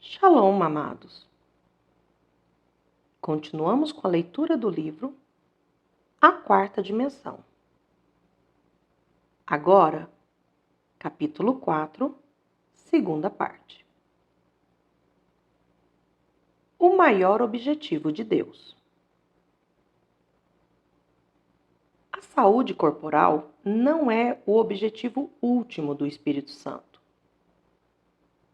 Shalom, amados! Continuamos com a leitura do livro A Quarta Dimensão. Agora, capítulo 4, segunda parte. O maior objetivo de Deus. A saúde corporal não é o objetivo último do Espírito Santo.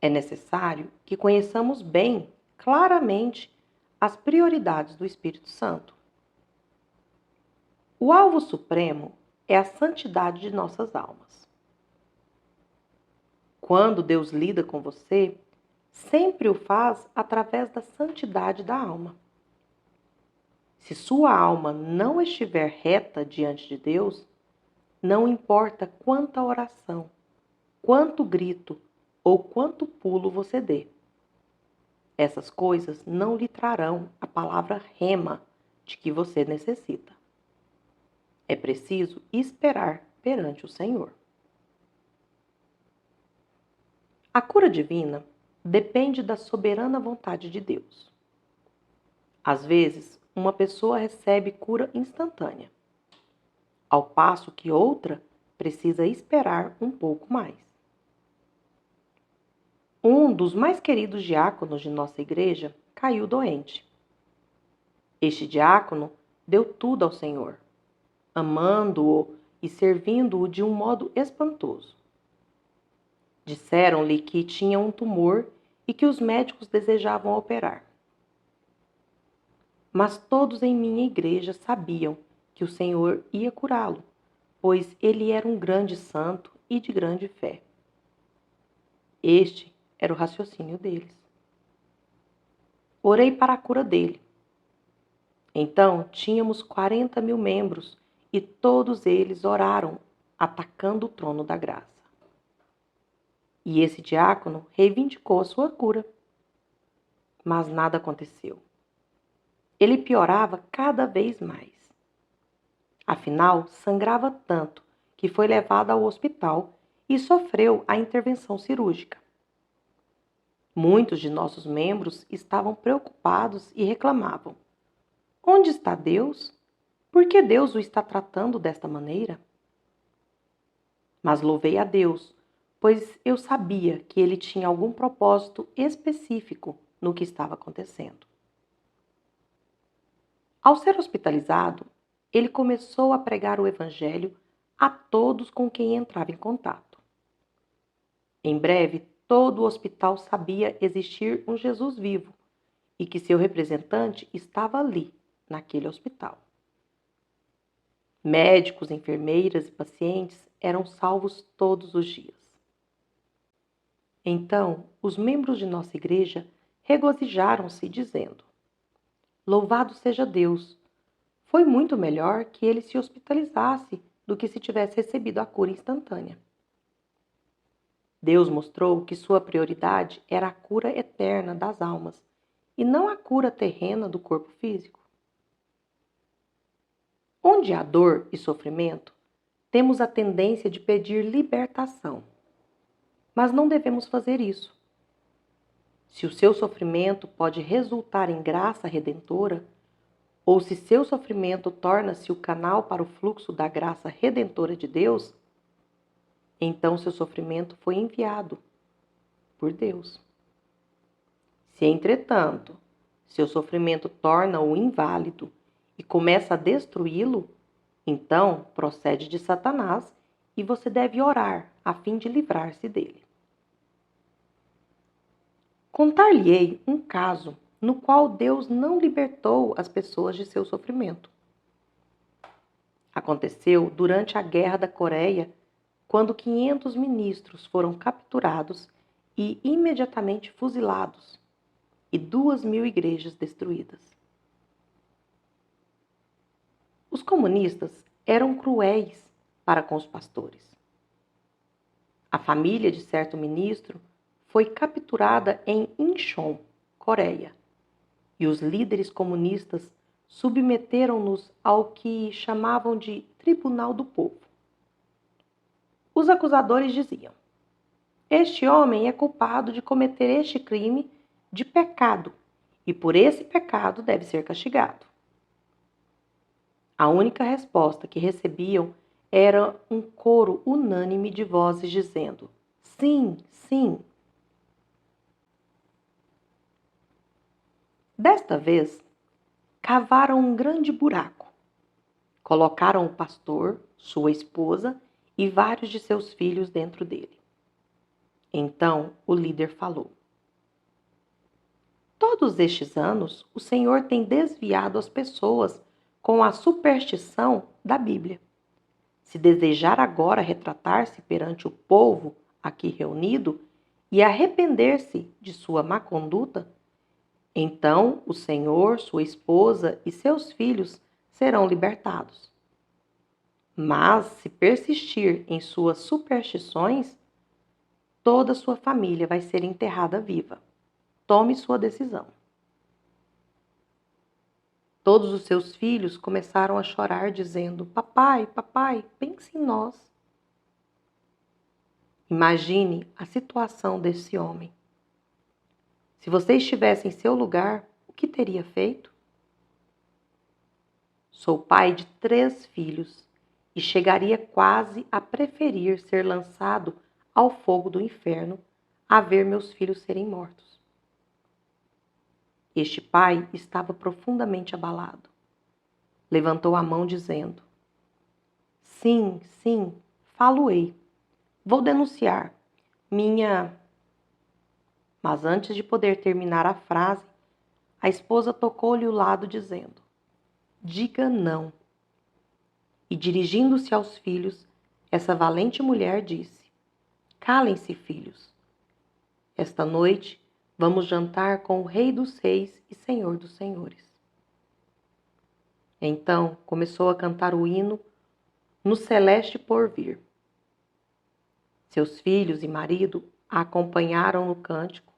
É necessário que conheçamos bem, claramente, as prioridades do Espírito Santo. O alvo supremo é a santidade de nossas almas. Quando Deus lida com você, sempre o faz através da santidade da alma. Se sua alma não estiver reta diante de Deus, não importa quanta oração, quanto grito ou quanto pulo você dê. Essas coisas não lhe trarão a palavra rema de que você necessita. É preciso esperar perante o Senhor. A cura divina depende da soberana vontade de Deus. Às vezes, uma pessoa recebe cura instantânea, ao passo que outra precisa esperar um pouco mais. Um dos mais queridos diáconos de nossa igreja caiu doente. Este diácono deu tudo ao Senhor, amando-o e servindo-o de um modo espantoso. Disseram-lhe que tinha um tumor e que os médicos desejavam operar. Mas todos em minha igreja sabiam que o Senhor ia curá-lo, pois ele era um grande santo e de grande fé. Este era o raciocínio deles. Orei para a cura dele. Então, tínhamos 40.000 membros e todos eles oraram, atacando o trono da graça. E esse diácono reivindicou a sua cura. Mas nada aconteceu. Ele piorava cada vez mais. Afinal, sangrava tanto que foi levado ao hospital e sofreu a intervenção cirúrgica. Muitos de nossos membros estavam preocupados e reclamavam: onde está Deus? Por que Deus o está tratando desta maneira? Mas louvei a Deus, pois eu sabia que ele tinha algum propósito específico no que estava acontecendo. Ao ser hospitalizado, ele começou a pregar o Evangelho a todos com quem entrava em contato. Em breve, todo o hospital sabia existir um Jesus vivo e que seu representante estava ali, naquele hospital. Médicos, enfermeiras e pacientes eram salvos todos os dias. Então, os membros de nossa igreja regozijaram-se, dizendo: louvado seja Deus! Foi muito melhor que ele se hospitalizasse do que se tivesse recebido a cura instantânea. Deus mostrou que sua prioridade era a cura eterna das almas e não a cura terrena do corpo físico. Onde há dor e sofrimento, temos a tendência de pedir libertação. Mas não devemos fazer isso. Se o seu sofrimento pode resultar em graça redentora, ou se seu sofrimento torna-se o canal para o fluxo da graça redentora de Deus, então seu sofrimento foi enviado por Deus. Se, entretanto, seu sofrimento torna-o inválido e começa a destruí-lo, então procede de Satanás e você deve orar a fim de livrar-se dele. Contar-lhe-ei um caso no qual Deus não libertou as pessoas de seu sofrimento. Aconteceu durante a Guerra da Coreia, quando 500 ministros foram capturados e imediatamente fuzilados, e 2.000 igrejas destruídas. Os comunistas eram cruéis para com os pastores. A família de certo ministro foi capturada em Incheon, Coreia, e os líderes comunistas submeteram-nos ao que chamavam de Tribunal do Povo. Os acusadores diziam: este homem é culpado de cometer este crime de pecado e por esse pecado deve ser castigado. A única resposta que recebiam era um coro unânime de vozes dizendo: sim, sim. Desta vez, cavaram um grande buraco. Colocaram o pastor, sua esposa e vários de seus filhos dentro dele. Então o líder falou: todos estes anos, o Senhor tem desviado as pessoas com a superstição da Bíblia. Se desejar agora retratar-se perante o povo aqui reunido e arrepender-se de sua má conduta, então o Senhor, sua esposa e seus filhos serão libertados. Mas, se persistir em suas superstições, toda sua família vai ser enterrada viva. Tome sua decisão. Todos os seus filhos começaram a chorar, dizendo: papai, papai, pense em nós. Imagine a situação desse homem. Se você estivesse em seu lugar, o que teria feito? Sou pai de 3 filhos e chegaria quase a preferir ser lançado ao fogo do inferno a ver meus filhos serem mortos. Este pai estava profundamente abalado. Levantou a mão dizendo: sim, sim, falo-ei. Vou denunciar minha... Mas antes de poder terminar a frase, a esposa tocou-lhe o lado dizendo: diga não. E dirigindo-se aos filhos, essa valente mulher disse: calem-se, filhos. Esta noite vamos jantar com o Rei dos Reis e Senhor dos Senhores. Então começou a cantar o hino No Celeste Porvir. Seus filhos e marido a acompanharam no cântico,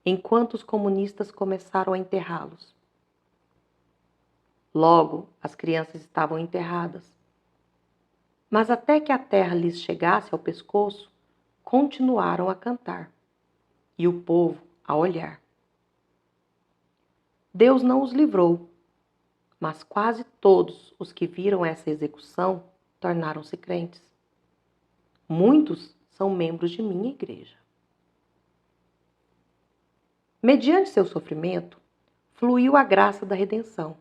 enquanto os comunistas começaram a enterrá-los. Logo, as crianças estavam enterradas. Mas até que a terra lhes chegasse ao pescoço, continuaram a cantar, e o povo a olhar. Deus não os livrou, mas quase todos os que viram essa execução tornaram-se crentes. Muitos são membros de minha igreja. Mediante seu sofrimento, fluiu a graça da redenção.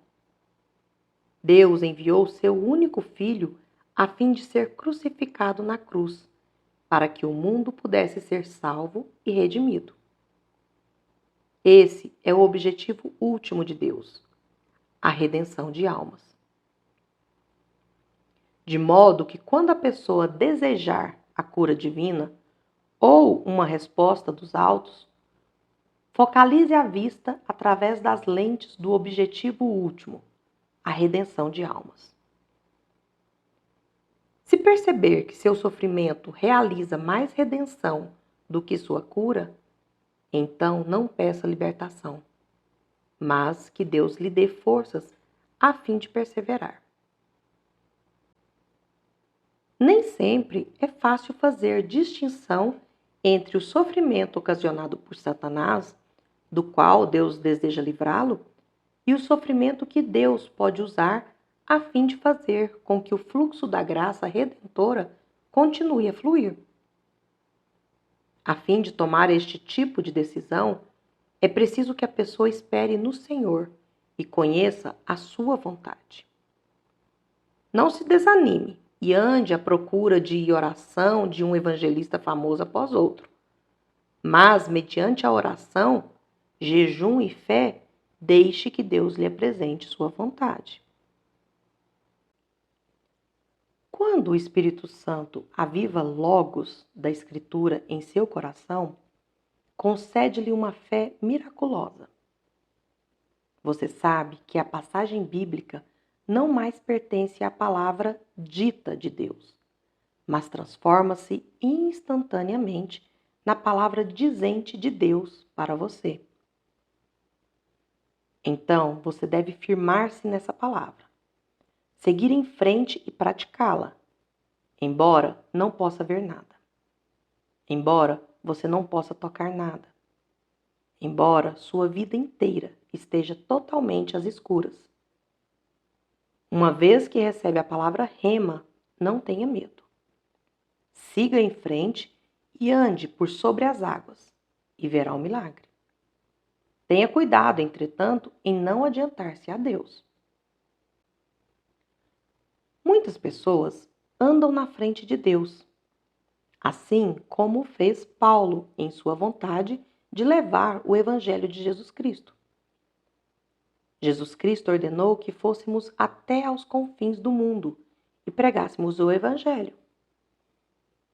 Deus enviou seu único filho a fim de ser crucificado na cruz, para que o mundo pudesse ser salvo e redimido. Esse é o objetivo último de Deus, a redenção de almas. De modo que quando a pessoa desejar a cura divina ou uma resposta dos altos, focalize a vista através das lentes do objetivo último, a redenção de almas. Se perceber que seu sofrimento realiza mais redenção do que sua cura, então não peça libertação, mas que Deus lhe dê forças a fim de perseverar. Nem sempre é fácil fazer distinção entre o sofrimento ocasionado por Satanás, do qual Deus deseja livrá-lo, e o sofrimento que Deus pode usar a fim de fazer com que o fluxo da graça redentora continue a fluir. A fim de tomar este tipo de decisão, é preciso que a pessoa espere no Senhor e conheça a sua vontade. Não se desanime e ande à procura de oração de um evangelista famoso após outro. Mas, mediante a oração, jejum e fé, deixe que Deus lhe apresente sua vontade. Quando o Espírito Santo aviva logos da Escritura em seu coração, concede-lhe uma fé miraculosa. Você sabe que a passagem bíblica não mais pertence à palavra dita de Deus, mas transforma-se instantaneamente na palavra dizente de Deus para você. Então, você deve firmar-se nessa palavra, seguir em frente e praticá-la, embora não possa ver nada, embora você não possa tocar nada. embora sua vida inteira esteja totalmente às escuras. Uma vez que recebe a palavra rema, não tenha medo. Siga em frente e ande por sobre as águas, e verá o milagre. Tenha cuidado, entretanto, em não adiantar-se a Deus. Muitas pessoas andam na frente de Deus, assim como fez Paulo em sua vontade de levar o Evangelho de Jesus Cristo. Jesus Cristo ordenou que fôssemos até aos confins do mundo e pregássemos o Evangelho.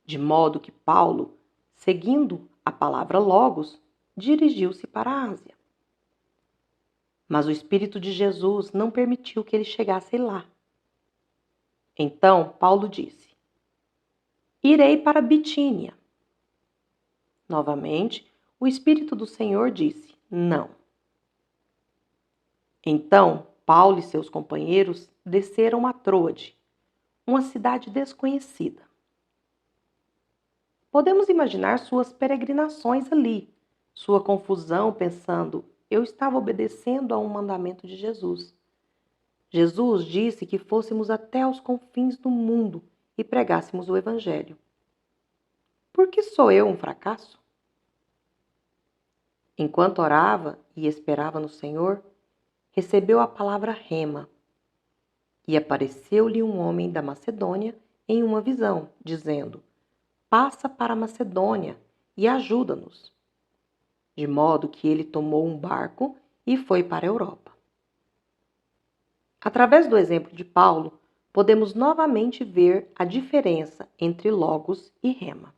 De modo que Paulo, seguindo a palavra Logos, dirigiu-se para a Ásia. Mas o Espírito de Jesus não permitiu que ele chegasse lá. Então Paulo disse: Irei para Bitínia. Novamente, o Espírito do Senhor disse: Não. Então Paulo e seus companheiros desceram a Troade, uma cidade desconhecida. Podemos imaginar suas peregrinações ali, sua confusão pensando: eu estava obedecendo a um mandamento de Jesus. Jesus disse que fôssemos até aos confins do mundo e pregássemos o Evangelho. Por que sou eu um fracasso? Enquanto orava e esperava no Senhor, recebeu a palavra rema. E apareceu-lhe um homem da Macedônia em uma visão, dizendo: Passa para a Macedônia e ajuda-nos. De modo que ele tomou um barco e foi para a Europa. Através do exemplo de Paulo, podemos novamente ver a diferença entre Logos e Rema.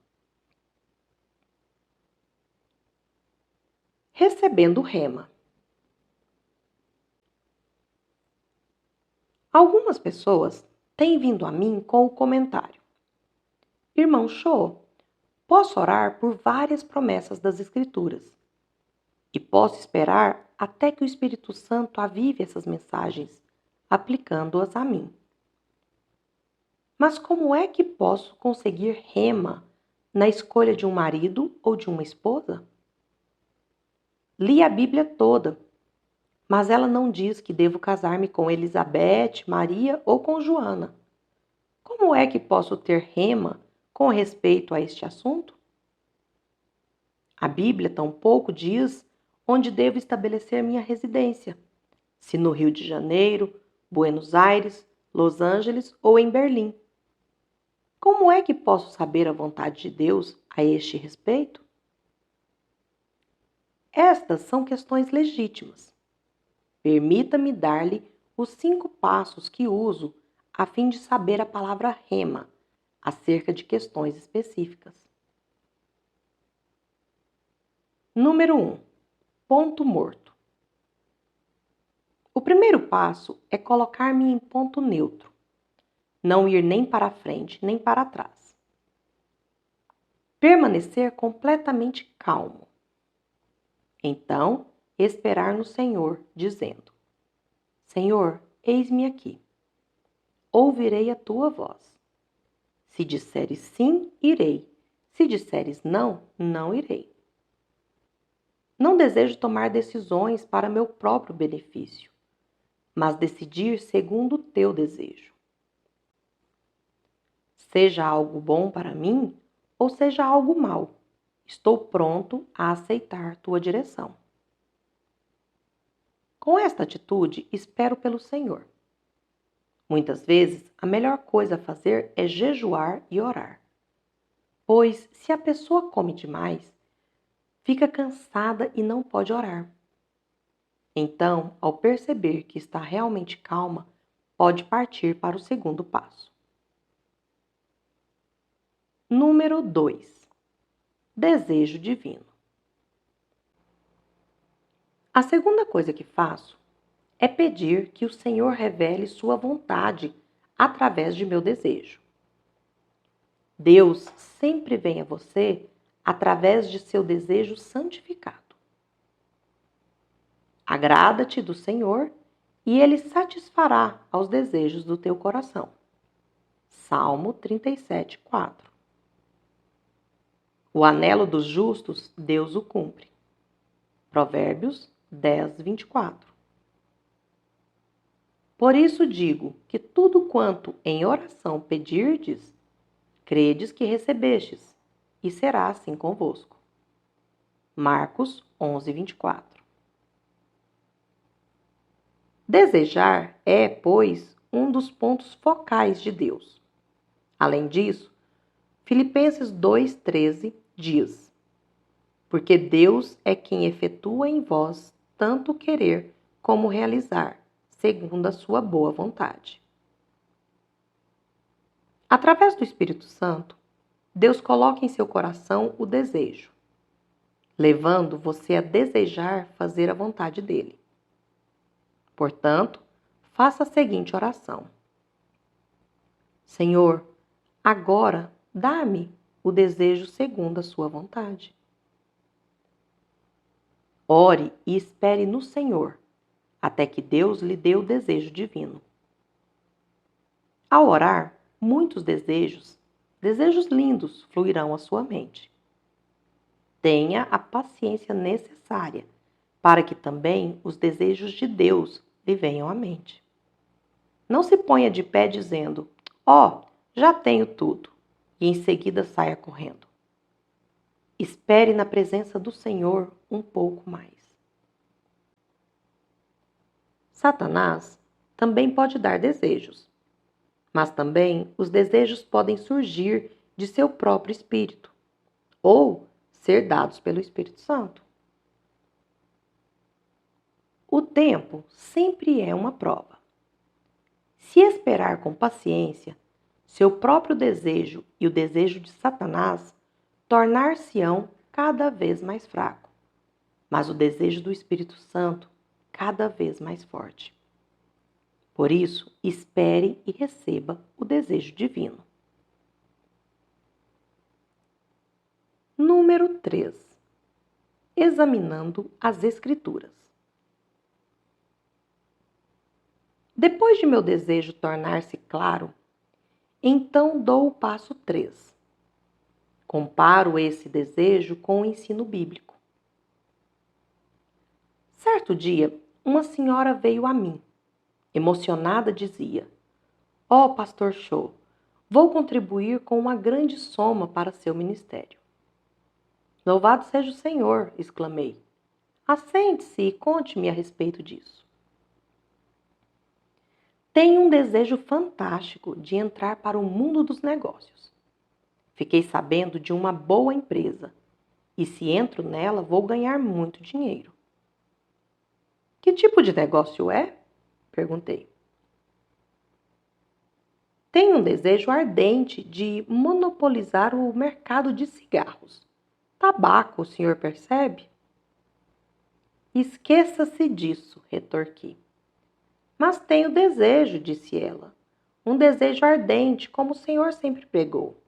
Recebendo Rema. Algumas pessoas têm vindo a mim com o comentário: Irmão Cho, posso orar por várias promessas das Escrituras e posso esperar até que o Espírito Santo avive essas mensagens, aplicando-as a mim. Mas como é que posso conseguir rema na escolha de um marido ou de uma esposa? Li a Bíblia toda, mas ela não diz que devo casar-me com Elizabeth, Maria ou com Joana. Como é que posso ter rema com respeito a este assunto? A Bíblia tampouco diz onde devo estabelecer minha residência, se no Rio de Janeiro, Buenos Aires, Los Angeles ou em Berlim. Como é que posso saber a vontade de Deus a este respeito? Estas são questões legítimas. Permita-me dar-lhe os 5 passos que uso a fim de saber a palavra rema acerca de questões específicas. Número 1. Ponto morto. O primeiro passo é colocar-me em ponto neutro. Não ir nem para frente nem para trás. Permanecer completamente calmo. Então, esperar no Senhor, dizendo: Senhor, eis-me aqui. Ouvirei a tua voz. Se disseres sim, irei. Se disseres não, não irei. Não desejo tomar decisões para meu próprio benefício, mas decidir segundo o teu desejo. Seja algo bom para mim ou seja algo mau, estou pronto a aceitar tua direção. Com esta atitude, espero pelo Senhor. Muitas vezes, a melhor coisa a fazer é jejuar e orar. Pois, se a pessoa come demais, fica cansada e não pode orar. Então, ao perceber que está realmente calma, pode partir para o segundo passo. Número 2. Desejo divino. A segunda coisa que faço é pedir que o Senhor revele sua vontade através de meu desejo. Deus sempre vem a você através de seu desejo santificado. Agrada-te do Senhor e Ele satisfará aos desejos do teu coração. Salmo 37, 4. O anelo dos justos, Deus o cumpre. Provérbios 10, 24. Por isso digo que tudo quanto em oração pedirdes, credes que recebestes, e será assim convosco. Marcos 11, 24. Desejar é, pois, um dos pontos focais de Deus. Além disso, Filipenses 2,13 diz: porque Deus é quem efetua em vós tanto querer como realizar, segundo a sua boa vontade. Através do Espírito Santo, Deus coloca em seu coração o desejo, levando você a desejar fazer a vontade dele. Portanto, faça a seguinte oração: Senhor, agora dá-me o desejo segundo a sua vontade. Ore e espere no Senhor, até que Deus lhe dê o desejo divino. Ao orar, muitos desejos lindos, fluirão à sua mente. Tenha a paciência necessária para que também os desejos de Deus lhe venham à mente. Não se ponha de pé dizendo: já tenho tudo, e em seguida saia correndo. Espere na presença do Senhor um pouco mais. Satanás também pode dar desejos, mas também os desejos podem surgir de seu próprio espírito ou ser dados pelo Espírito Santo. O tempo sempre é uma prova. Se esperar com paciência, seu próprio desejo e o desejo de Satanás tornar-se-ão cada vez mais fraco, mas o desejo do Espírito Santo cada vez mais forte. Por isso, espere e receba o desejo divino. Número 3. Examinando as Escrituras. Depois de meu desejo tornar-se claro, então dou o passo 3. Comparo esse desejo com o ensino bíblico. Certo dia, uma senhora veio a mim. Emocionada, dizia: Pastor Cho, vou contribuir com uma grande soma para seu ministério. Louvado seja o Senhor, exclamei. Assente-se e conte-me a respeito disso. Tenho um desejo fantástico de entrar para o mundo dos negócios. Fiquei sabendo de uma boa empresa e se entro nela vou ganhar muito dinheiro. Que tipo de negócio é? Perguntei. Tenho um desejo ardente de monopolizar o mercado de cigarros. Tabaco, o senhor percebe? Esqueça-se disso, retorqui. Mas tenho desejo, disse ela. Um desejo ardente, como o senhor sempre pregou.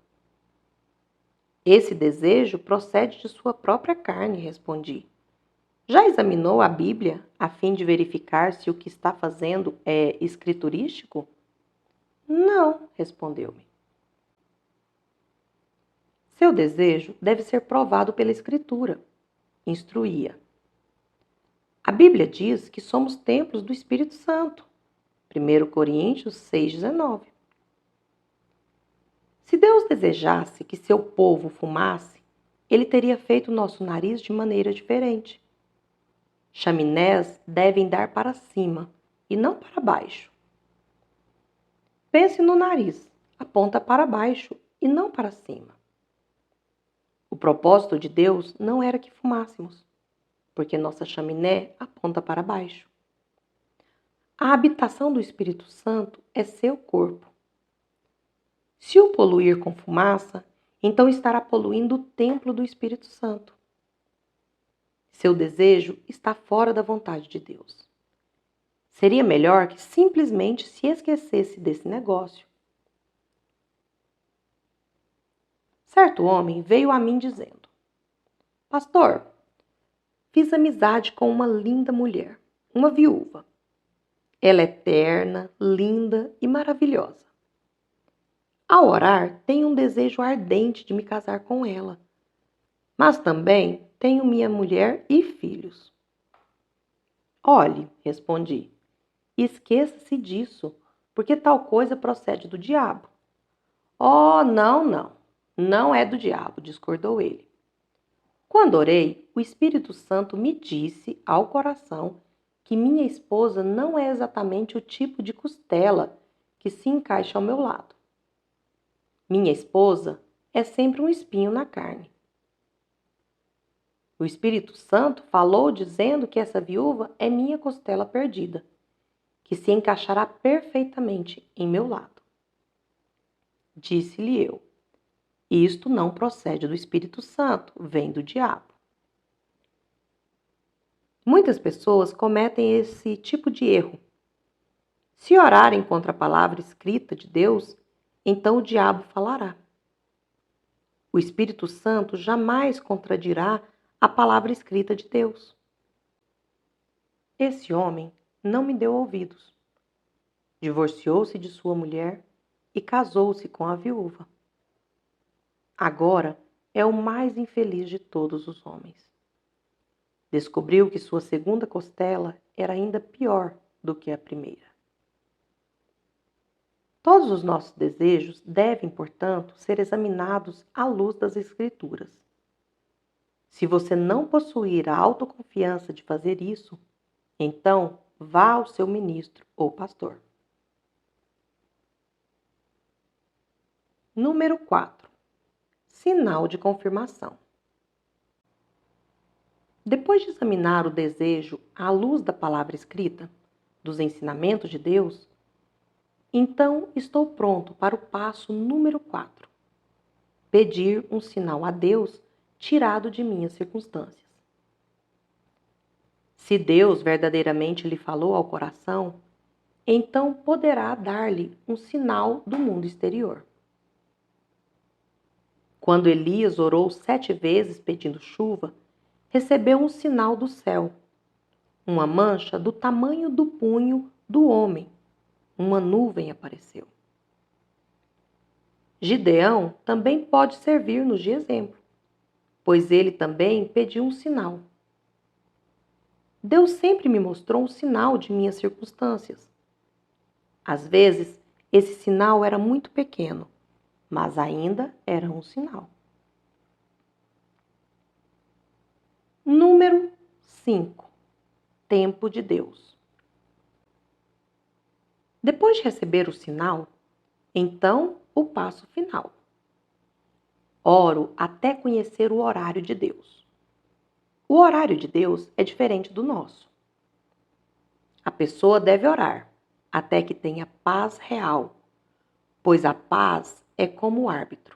Esse desejo procede de sua própria carne, respondi. Já examinou a Bíblia a fim de verificar se o que está fazendo é escriturístico? Não, respondeu-me. Seu desejo deve ser provado pela Escritura, instruía. A Bíblia diz que somos templos do Espírito Santo. 1 Coríntios 6,19. Se Deus desejasse que seu povo fumasse, ele teria feito nosso nariz de maneira diferente. Chaminés devem dar para cima e não para baixo. Pense no nariz, aponta para baixo e não para cima. O propósito de Deus não era que fumássemos, porque nossa chaminé aponta para baixo. A habitação do Espírito Santo é seu corpo. Se o poluir com fumaça, então estará poluindo o templo do Espírito Santo. Seu desejo está fora da vontade de Deus. Seria melhor que simplesmente se esquecesse desse negócio. Certo homem veio a mim dizendo: Pastor, fiz amizade com uma linda mulher, uma viúva. Ela é terna, linda e maravilhosa. Ao orar, tenho um desejo ardente de me casar com ela. Mas também tenho minha mulher e filhos. Olhe, respondi, esqueça-se disso, porque tal coisa procede do diabo. Oh, não, não, não é do diabo, discordou ele. Quando orei, o Espírito Santo me disse ao coração que minha esposa não é exatamente o tipo de costela que se encaixa ao meu lado. Minha esposa é sempre um espinho na carne. O Espírito Santo falou dizendo que essa viúva é minha costela perdida, que se encaixará perfeitamente em meu lado. Disse-lhe eu, isto não procede do Espírito Santo, vem do diabo. Muitas pessoas cometem esse tipo de erro. Se orarem contra a palavra escrita de Deus, então o diabo falará. O Espírito Santo jamais contradirá a palavra escrita de Deus. Esse homem não me deu ouvidos. Divorciou-se de sua mulher e casou-se com a viúva. Agora é o mais infeliz de todos os homens. Descobriu que sua segunda costela era ainda pior do que a primeira. Todos os nossos desejos devem, portanto, ser examinados à luz das Escrituras. Se você não possuir a autoconfiança de fazer isso, então vá ao seu ministro ou pastor. Número 4. Sinal de confirmação. Depois de examinar o desejo à luz da palavra escrita, dos ensinamentos de Deus, então estou pronto para o passo número 4. Pedir um sinal a Deus tirado de minhas circunstâncias. Se Deus verdadeiramente lhe falou ao coração, então poderá dar-lhe um sinal do mundo exterior. Quando Elias orou 7 vezes pedindo chuva, recebeu um sinal do céu, uma mancha do tamanho do punho do homem. Uma nuvem apareceu. Gideão também pode servir-nos de exemplo, pois ele também pediu um sinal. Deus sempre me mostrou um sinal de minhas circunstâncias. Às vezes, esse sinal era muito pequeno, mas ainda era um sinal. Número 5. Tempo de Deus. Depois de receber o sinal, então o passo final. Oro até conhecer o horário de Deus. O horário de Deus é diferente do nosso. A pessoa deve orar até que tenha paz real, pois a paz é como o árbitro.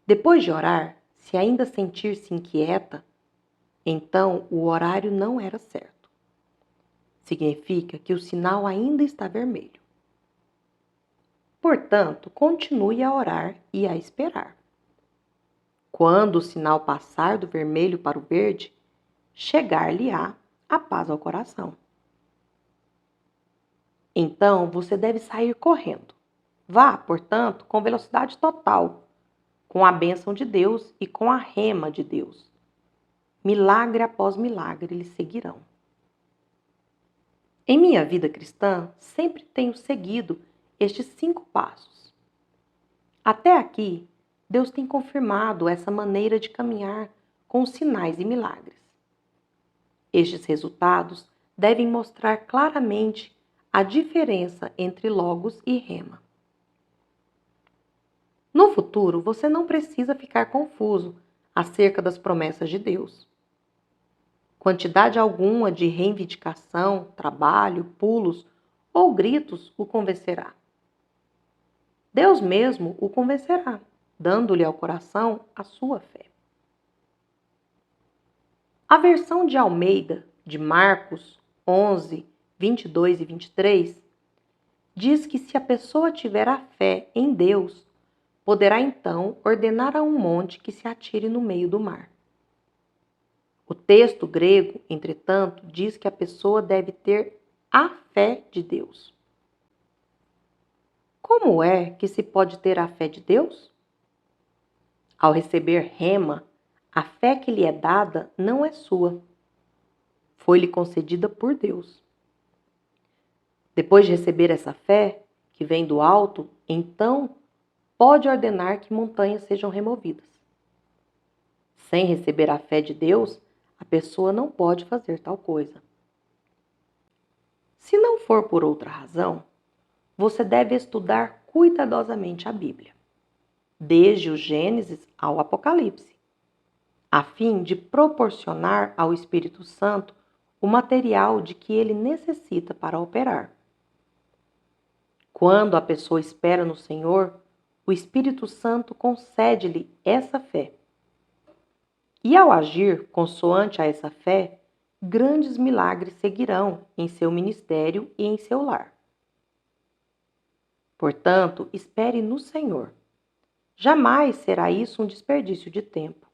Depois de orar, se ainda sentir-se inquieta, então o horário não era certo. Significa que o sinal ainda está vermelho. Portanto, continue a orar e a esperar. Quando o sinal passar do vermelho para o verde, chegar-lhe-á a paz ao coração. Então, você deve sair correndo. Vá, portanto, com velocidade total, com a bênção de Deus e com a rema de Deus. Milagre após milagre lhe seguirão. Em minha vida cristã, sempre tenho seguido estes 5 passos. Até aqui, Deus tem confirmado essa maneira de caminhar com sinais e milagres. Estes resultados devem mostrar claramente a diferença entre logos e rema. No futuro, você não precisa ficar confuso acerca das promessas de Deus. Quantidade alguma de reivindicação, trabalho, pulos ou gritos o convencerá. Deus mesmo o convencerá, dando-lhe ao coração a sua fé. A versão de Almeida, de Marcos 11, 22 e 23, diz que se a pessoa tiver a fé em Deus, poderá então ordenar a um monte que se atire no meio do mar. O texto grego, entretanto, diz que a pessoa deve ter a fé de Deus. Como é que se pode ter a fé de Deus? Ao receber rema, a fé que lhe é dada não é sua. foi-lhe concedida por Deus. Depois de receber essa fé, que vem do alto, então pode ordenar que montanhas sejam removidas. Sem receber a fé de Deus, a pessoa não pode fazer tal coisa. Se não for por outra razão, você deve estudar cuidadosamente a Bíblia, desde o Gênesis ao Apocalipse, a fim de proporcionar ao Espírito Santo o material de que ele necessita para operar. Quando a pessoa espera no Senhor, o Espírito Santo concede-lhe essa fé. E ao agir consoante a essa fé, grandes milagres seguirão em seu ministério e em seu lar. Portanto, espere no Senhor. Jamais será isso um desperdício de tempo.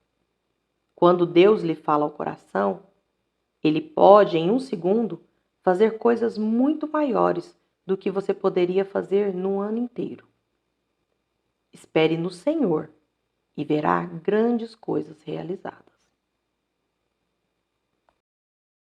Quando Deus lhe fala ao coração, Ele pode, em um segundo, fazer coisas muito maiores do que você poderia fazer num ano inteiro. Espere no Senhor e verá grandes coisas realizadas.